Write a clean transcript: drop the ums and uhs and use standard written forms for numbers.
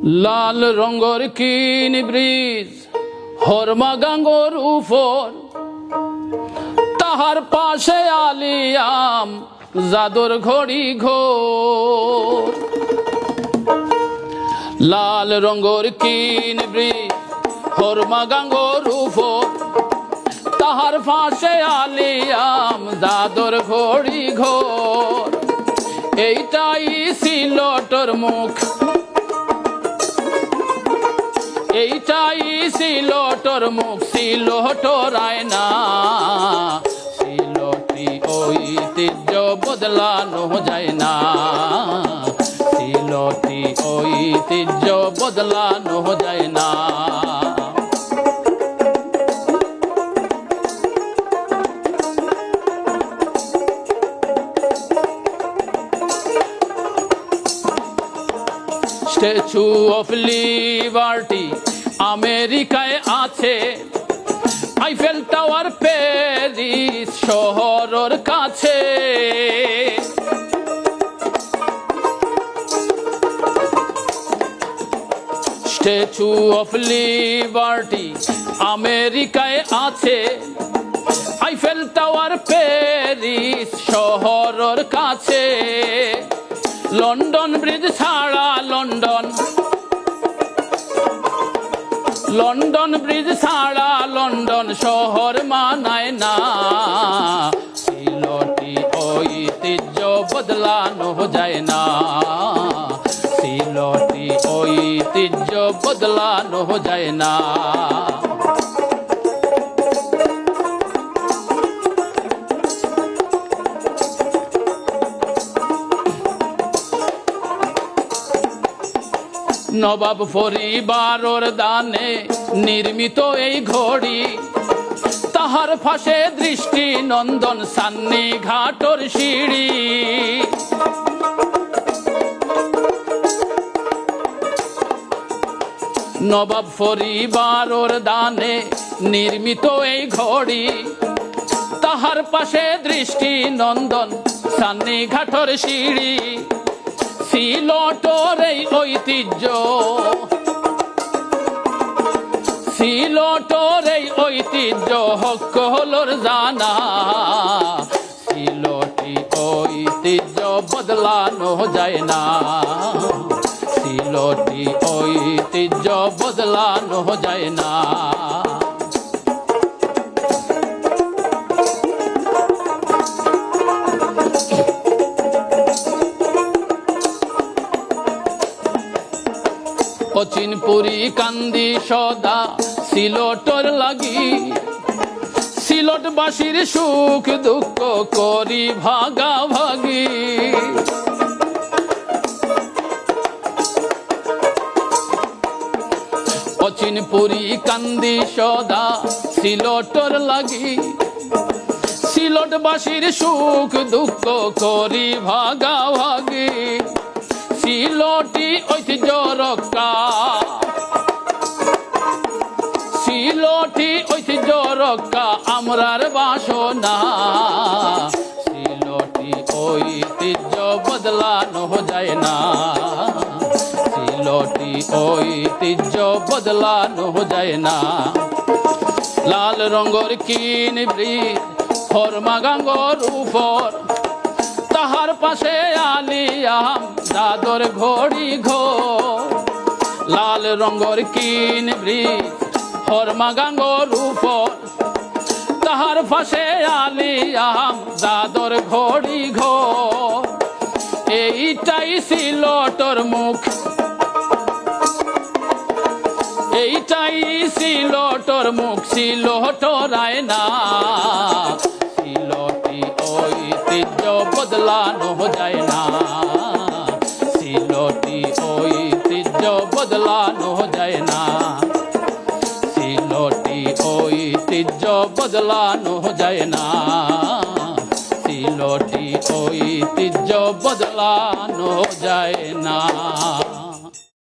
লাল রঙর কিন ব্রিজ হরমা গাঙ্গর উপর, তাহার পাশে আলিয়াম জাদুর ঘড়ি ঘোর। লাল রঙর কিন ব্রিজ হরমা গাঙ্গর উপর, তাহার পাশে আলিয়াম জাদুর ঘড়ি ঘোর। এইটাই ছিল তোর মুখ, এইটাই ছিল তোর মুখ, ছিল তোর আয়না। সিলটি ঐতিহ্য বদলানো যায় না, সিলটি ঐতিহ্য বদলানো যায় না। স্ট্যাচু অফ লিবার্টি আমেরিকায় আছে, আইফেল টাওয়ার প্যারিস শহরের কাছে। স্ট্যাচু অফ লিবার্টি আমেরিকায় আছে, আইফেল টাওয়ার প্যারিস শহরের কাছে। লন্ডন ব্রিজ ছাড়া লন্ডন ব্রিজ ছাড়া লন্ডন শহর মানায় না। সিলটি ঐতিহ্য বদলানো যায় না, সিলটি ঐতিহ্য বদলানো যায় না। নবাব পরিবারের দানে নির্মিত এই ঘড়ি, তাহার পাশে দৃষ্টি নন্দন সান্নি ঘাটর সিঁড়ি। নবাব পরিবারের দানে নির্মিত এই ঘড়ি, তাহার পাশে দৃষ্টি নন্দন সান্নি ঘাটর সিঁড়ি। সিলটর এই ঐতিহ্য, সিলটর এই ঐতিহ্য সকলের জানা। সিলটি ঐতিহ্য বদলানো যায় না, সিলটি ঐতিহ্য বদলানো যায় না। অচিনপুরি কান্দি সদা সিলটর লাগি, সিলটবাসীর সুখ দুঃখ করি ভাগাভাগি। অচিনপুরি কান্দি সদা সিলটর লাগি, সিলটবাসীর সুখ দুঃখ করি ভাগাভাগি। সিলটি ঐতিহ্য রক্ষা, সিলটি ঐতিহ্য রক্ষা আমরার বাসনা। সিলটি ঐতিহ্য বদলানো যায় না, সিলটি ঐতিহ্য বদলানো যায় না। লাল রঙর কিন ব্রিজ হরমা গাঙ্গর উপর, তাহার পাশে আলিয়াম জাদুর ঘড়ি ঘোর। লাল রঙর কিন ব্রিজ হরমা গাঙ্গর উপর, তাহার পাশে আলিয়াম জাদুর ঘড়ি ঘোর। এইটাই ছিল তোর মুখ, এইটাই ছিল তোর মুখ, ছিল তোর আয়না। সিলটি ঐতিহ্য বদলানো যায় না, সিলটি ঐতিহ্য বদলানো যায় না, সিলটি ঐতিহ্য বদলানো যায় না, সিলটি ঐতিহ্য বদলানো যায় না।